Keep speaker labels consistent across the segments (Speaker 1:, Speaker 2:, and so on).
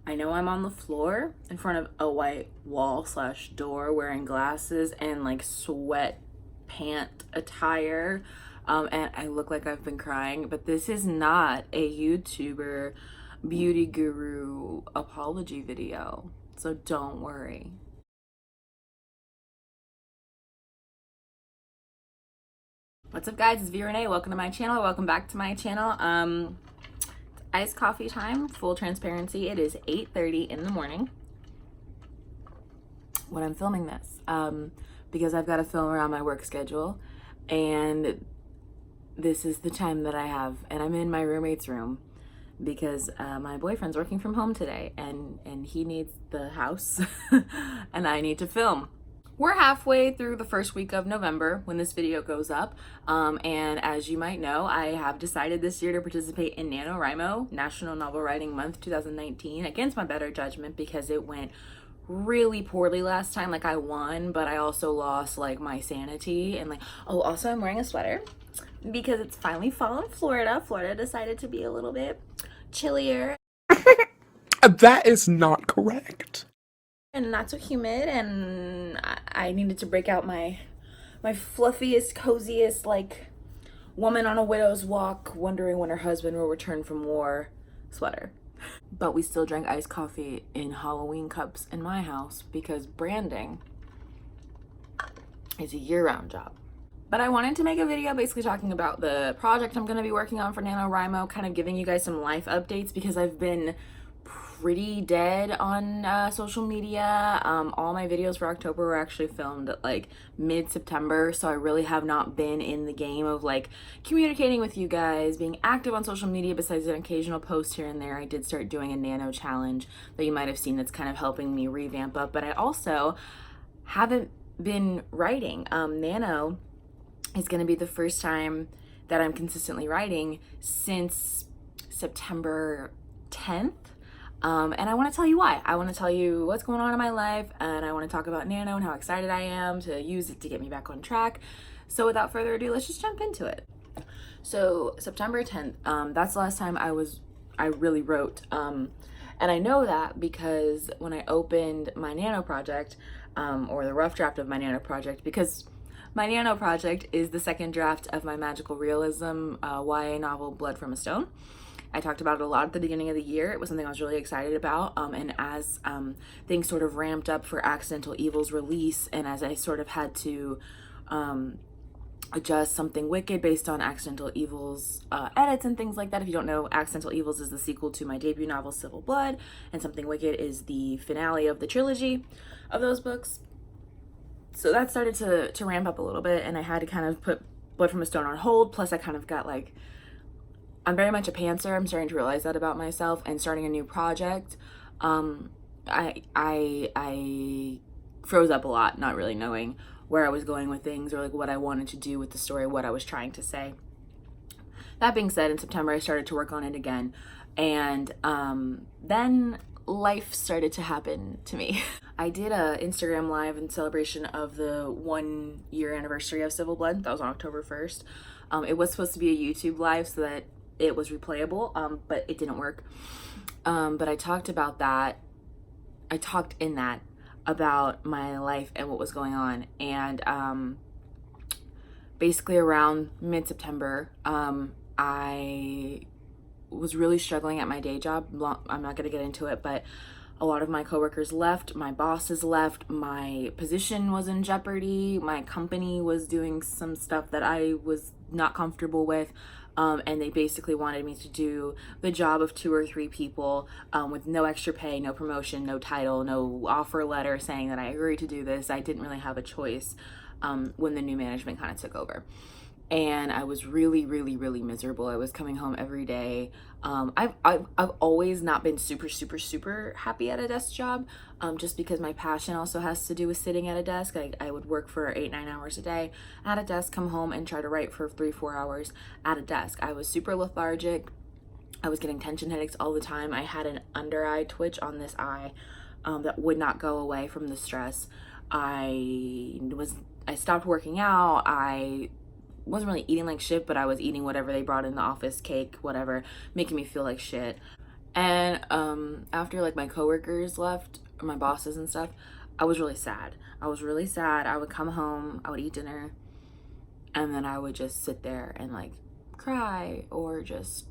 Speaker 1: I know I'm on the floor in front of a white wall slash door wearing glasses and like sweat pant attire. And I look like I've been crying, but this is not a YouTuber beauty guru apology video. So don't worry. What's up guys, it's V Renee. Welcome to my channel. Welcome back to my channel. It's iced coffee time, full transparency. It is 8:30 in the morning when I'm filming this. Because I've got to film around my work schedule, and this is the time that I have, and I'm in my roommate's room because my boyfriend's working from home today, and he needs the house and I need to film. We're halfway through the first week of November when this video goes up, and as you might know, I have decided this year to participate in NaNoWriMo, National Novel Writing Month 2019, against my better judgment because it went really poorly last time. Like, I won, but I also lost like my sanity, and like, oh, also I'm wearing a sweater because it's finally fall in Florida. Florida decided to be a little bit chillier.
Speaker 2: That is not correct.
Speaker 1: And not so humid, and I needed to break out my fluffiest, coziest, like, woman on a widow's walk, wondering when her husband will return from war sweater. But we still drank iced coffee in Halloween cups in my house because branding is a year-round job. But I wanted to make a video basically talking about the project I'm going to be working on for NaNoWriMo, kind of giving you guys some life updates because I've been pretty dead on social media. All my videos for October were actually filmed at like mid-September, so I really have not been in the game of like communicating with you guys, being active on social media besides an occasional post here and there. I did start doing a nano challenge that you might have seen that's kind of helping me revamp up, but I also haven't been writing. Nano is going to be the first time that I'm consistently writing since September 10th. And I want to tell you why. I want to tell you what's going on in my life, and I want to talk about Nano and how excited I am to use it to get me back on track. So without further ado, let's just jump into it. So September 10th, that's the last time I really wrote. And I know that because when I opened my Nano project, or the rough draft of my Nano project, because my Nano project is the second draft of my magical realism YA novel, Blood from a Stone. I talked about it a lot at the beginning of the year. It was something I was really excited about. And as things sort of ramped up for Accidental Evil's release, and as I sort of had to adjust Something Wicked based on Accidental Evil's edits and things like that. If you don't know, Accidental Evils is the sequel to my debut novel, Civil Blood, and Something Wicked is the finale of the trilogy of those books. So that started to ramp up a little bit, and I had to kind of put Blood from a Stone on hold. Plus I kind of got like, I'm very much a pantser. I'm starting to realize that about myself, and starting a new project, I froze up a lot, not really knowing where I was going with things or like what I wanted to do with the story, what I was trying to say. That being said, in September I started to work on it again, and then life started to happen to me. I did a Instagram live in celebration of the 1 year anniversary of Civil Blood. That was on October 1st. It was supposed to be a YouTube live so that it was replayable, but it didn't work. But I talked about that. I talked in that about my life and what was going on. And basically around mid-September, I was really struggling at my day job. I'm not going to get into it, but a lot of my coworkers left, my bosses left, my position was in jeopardy, my company was doing some stuff that I was not comfortable with, and they basically wanted me to do the job of 2 or 3 people, with no extra pay, no promotion, no title, no offer letter saying that I agreed to do this. I didn't really have a choice when the new management kind of took over. And I was really, really, really miserable. I was coming home every day. I've always not been super, super, super happy at a desk job, just because my passion also has to do with sitting at a desk. I would work for 8-9 hours a day at a desk, come home and try to write for 3-4 hours at a desk. I was super lethargic. I was getting tension headaches all the time. I had an under eye twitch on this eye that would not go away from the stress. I stopped working out. I wasn't really eating like shit, but I was eating whatever they brought in the office, cake, whatever, making me feel like shit. And after like my coworkers left, or my bosses and stuff, I was really sad. I was really sad. I would come home, I would eat dinner, and then I would just sit there and like cry or just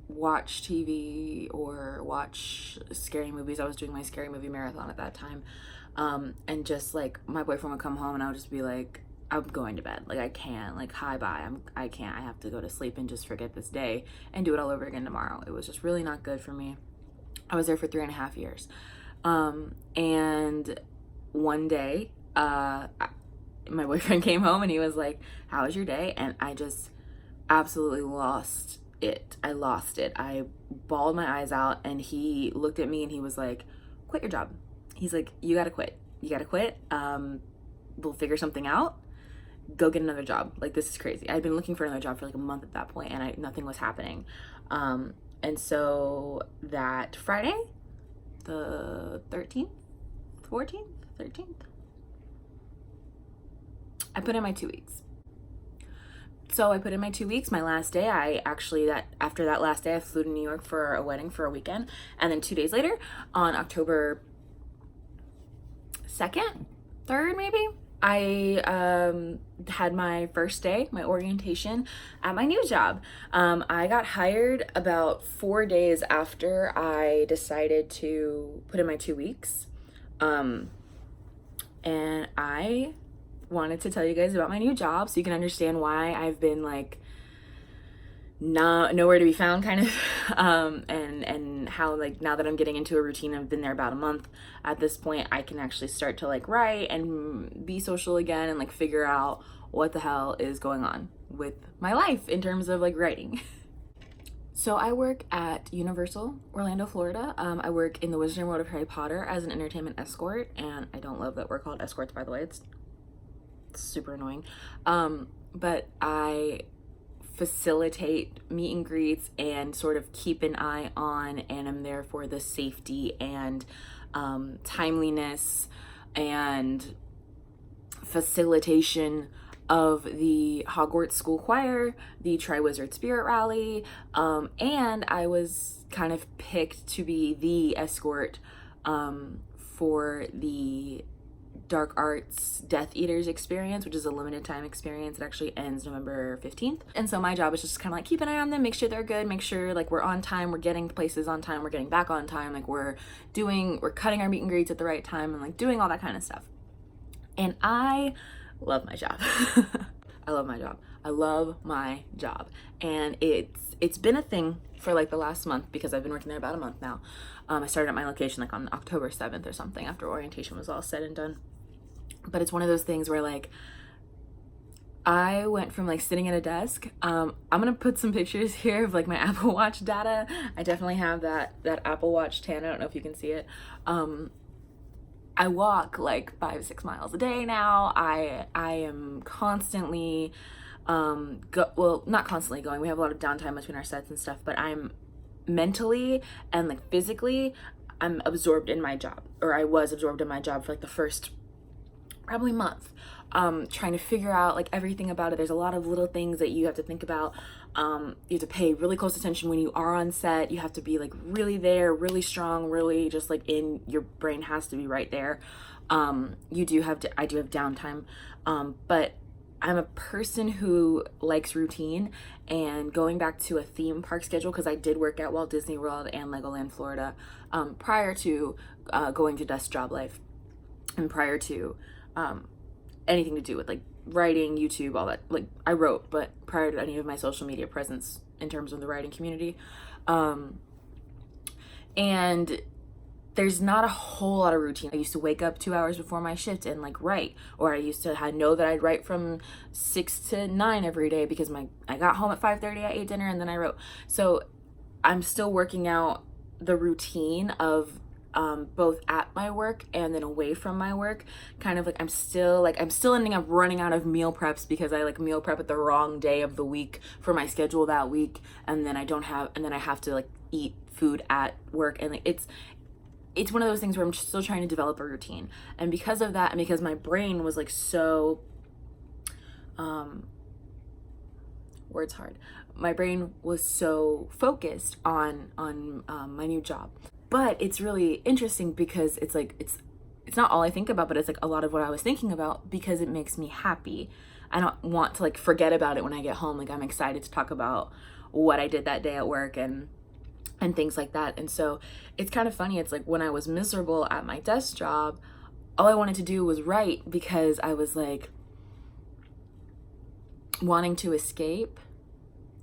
Speaker 1: watch TV or watch scary movies. I was doing my scary movie marathon at that time. And just like my boyfriend would come home and I would just be like, I'm going to bed. Like I can't. Like hi bye. I can't. I have to go to sleep and just forget this day and do it all over again tomorrow. It was just really not good for me. I was there for 3.5 years. And one day, my boyfriend came home and he was like, how was your day? And I just absolutely lost it. I lost it. I bawled my eyes out and he looked at me and he was like, quit your job. He's like, you gotta quit. You gotta quit. We'll figure something out. Go get another job. Like, this is crazy. I'd been looking for another job for like a month at that point and nothing was happening. And so that Friday, the 13th, 14th, 13th, I put in my 2 weeks. So I put in my 2 weeks. My last day, after that last day, I flew to New York for a wedding for a weekend. And then 2 days later, on October 2nd, 3rd maybe, I had my first day, my orientation at my new job. I got hired about 4 days after I decided to put in my 2 weeks. And I wanted to tell you guys about my new job so you can understand why I've been like nowhere to be found kind of and how like now that I'm getting into a routine, I've been there about a month at this point, I can actually start to like write and be social again and like figure out what the hell is going on with my life in terms of like writing. So I work at Universal Orlando, Florida. I work in the Wizarding World of Harry Potter as an entertainment escort, and I don't love that we're called escorts, by the way. It's super annoying. But I facilitate meet and greets and sort of keep an eye on, and I'm there for the safety and timeliness and facilitation of the Hogwarts School Choir, the Triwizard Spirit Rally, and I was kind of picked to be the escort for the Dark Arts Death Eaters experience, which is a limited time experience. It actually ends November 15th. And so my job is just kind of like keep an eye on them, make sure they're good, make sure like we're on time, we're getting places on time, we're getting back on time, like we're cutting our meet and greets at the right time and like doing all that kind of stuff. And I love my job. I love my job. I love my job. And it's been a thing for like the last month because I've been working there about a month now. I started at my location like on October 7th or something after orientation was all said and done. But it's one of those things where like I went from like sitting at a desk. I'm gonna put some pictures here of like my Apple Watch data. I definitely have that Apple Watch tan. I don't know if you can see it. I walk like 5-6 miles a day now. I am constantly not constantly going. We have a lot of downtime between our sets and stuff, but I'm mentally and like physically I'm absorbed in my job, or I was absorbed in my job for like the first probably month, trying to figure out like everything about it. There's a lot of little things that you have to think about. You have to pay really close attention when you are on set. You have to be like really there, really strong, really just like in your brain has to be right there. I do have downtime, but I'm a person who likes routine, and going back to a theme park schedule, because I did work at Walt Disney World and Legoland Florida prior to going to Desk Job Life, and prior to anything to do with like writing, YouTube, all that. Like I wrote, but prior to any of my social media presence in terms of the writing community. And there's not a whole lot of routine. I used to wake up 2 hours before my shift and like write, or I used to know that I'd write from 6 to 9 every day because I got home at 5:30, I ate dinner, and then I wrote. So I'm still working out the routine of both at my work and then away from my work. Kind of like I'm still ending up running out of meal preps because I like meal prep at the wrong day of the week for my schedule that week, and then I have to like eat food at work, and like it's one of those things where I'm still trying to develop a routine. And because of that, and because my brain was like so words hard, my brain was so focused on my new job. But it's really interesting because it's like it's not all I think about, but it's like a lot of what I was thinking about because it makes me happy. I don't want to like forget about it when I get home. Like I'm excited to talk about what I did that day at work and things like that. And so it's kind of funny. It's like when I was miserable at my desk job, all I wanted to do was write because I was like wanting to escape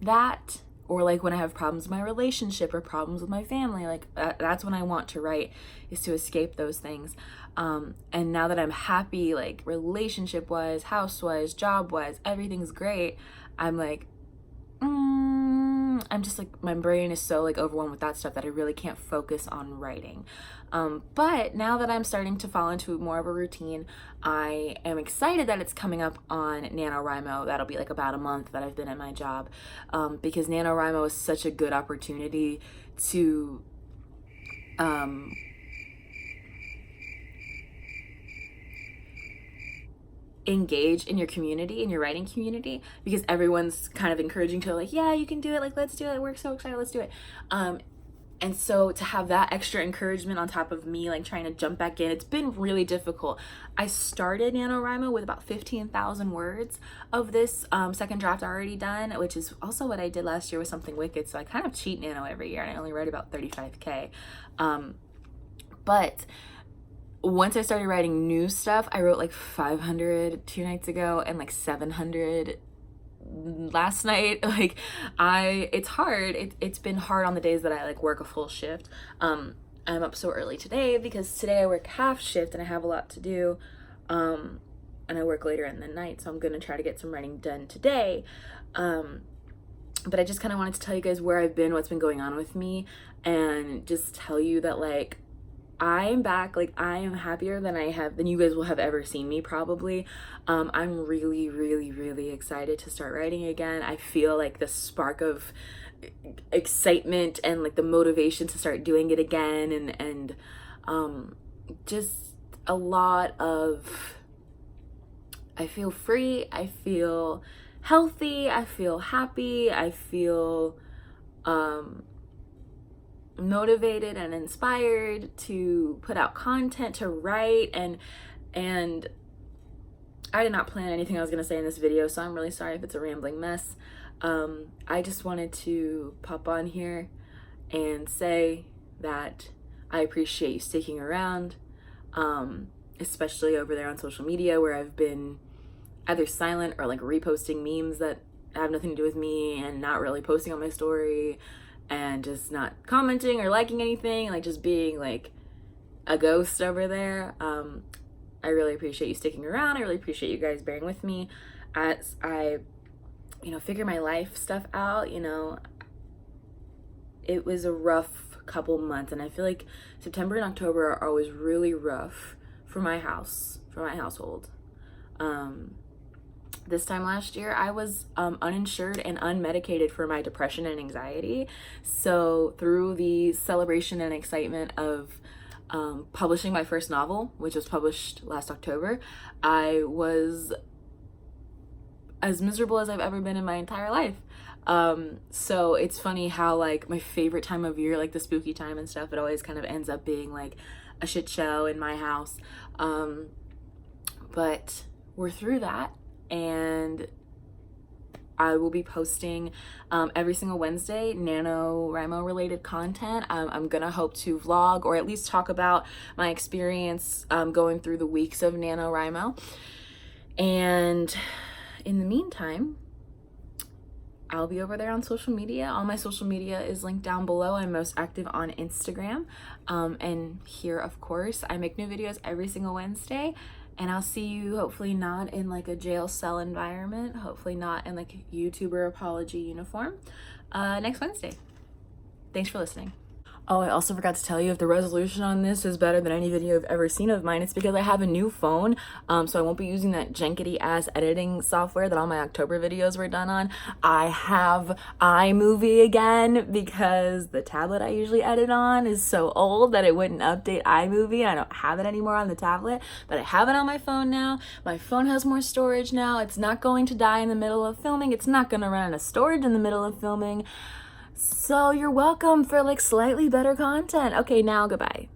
Speaker 1: that. Or like when I have problems with my relationship or problems with my family, like that's when I want to write, is to escape those things. And now that I'm happy, like relationship wise, house wise, job wise, everything's great. I'm like, I'm just like, my brain is so like overwhelmed with that stuff that I really can't focus on writing. But now that I'm starting to fall into more of a routine, I am excited that it's coming up on NaNoWriMo. That'll be like about a month that I've been at my job, because NaNoWriMo is such a good opportunity to engage in your community, in your writing community, because everyone's kind of encouraging to like, yeah, you can do it, like let's do it, we're so excited, let's do it. And so to have that extra encouragement on top of me like trying to jump back in, it's been really difficult. I started NaNoWriMo with about 15,000 words of this second draft already done, which is also what I did last year with Something Wicked. So I kind of cheat Nano every year and I only write about 35K. But once I started writing new stuff, I wrote like 500 2 nights ago and like 700 last night. Like it's hard. It's been hard on the days that I like work a full shift. I'm up so early today because today I work half shift and I have a lot to do. And I work later in the night, so I'm gonna try to get some writing done today. But I just kind of wanted to tell you guys where I've been, what's been going on with me, and just tell you that like I'm back. Like I am happier than you guys will have ever seen me probably. I'm really, really, really excited to start writing again. I feel like the spark of excitement and like the motivation to start doing it again, and just a lot of, I feel free, I feel healthy, I feel happy, I feel motivated and inspired to put out content, to write, and I did not plan anything I was gonna say in this video, so I'm really sorry if it's a rambling mess. I just wanted to pop on here and say that I appreciate you sticking around, especially over there on social media where I've been either silent or like reposting memes that have nothing to do with me and not really posting on my story and just not commenting or liking anything, like just being like a ghost over there. I really appreciate you sticking around. I really appreciate you guys bearing with me as I, figure my life stuff out. It was a rough couple months, and I feel like September and October are always really rough for my household. This time last year, I was uninsured and unmedicated for my depression and anxiety. So through the celebration and excitement of publishing my first novel, which was published last October, I was as miserable as I've ever been in my entire life. So it's funny how like my favorite time of year, like the spooky time and stuff, it always kind of ends up being like a shit show in my house. But we're through that, and I will be posting every single Wednesday NaNoWriMo related content. I'm gonna hope to vlog or at least talk about my experience going through the weeks of NaNoWriMo. And in the meantime, I'll be over there on social media. All my social media is linked down below. I'm most active on Instagram. And here, of course, I make new videos every single Wednesday. And I'll see you hopefully not in like a jail cell environment, hopefully not in like a YouTuber apology uniform, next Wednesday. Thanks for listening. Oh, I also forgot to tell you, if the resolution on this is better than any video I've ever seen of mine, it's because I have a new phone, so I won't be using that jankety ass editing software that all my October videos were done on. I have iMovie again because the tablet I usually edit on is so old that it wouldn't update iMovie. I don't have it anymore on the tablet, but I have it on my phone now. My phone has more storage now. It's not going to die in the middle of filming. It's not going to run out of storage in the middle of filming. So you're welcome for like slightly better content. Okay, now goodbye.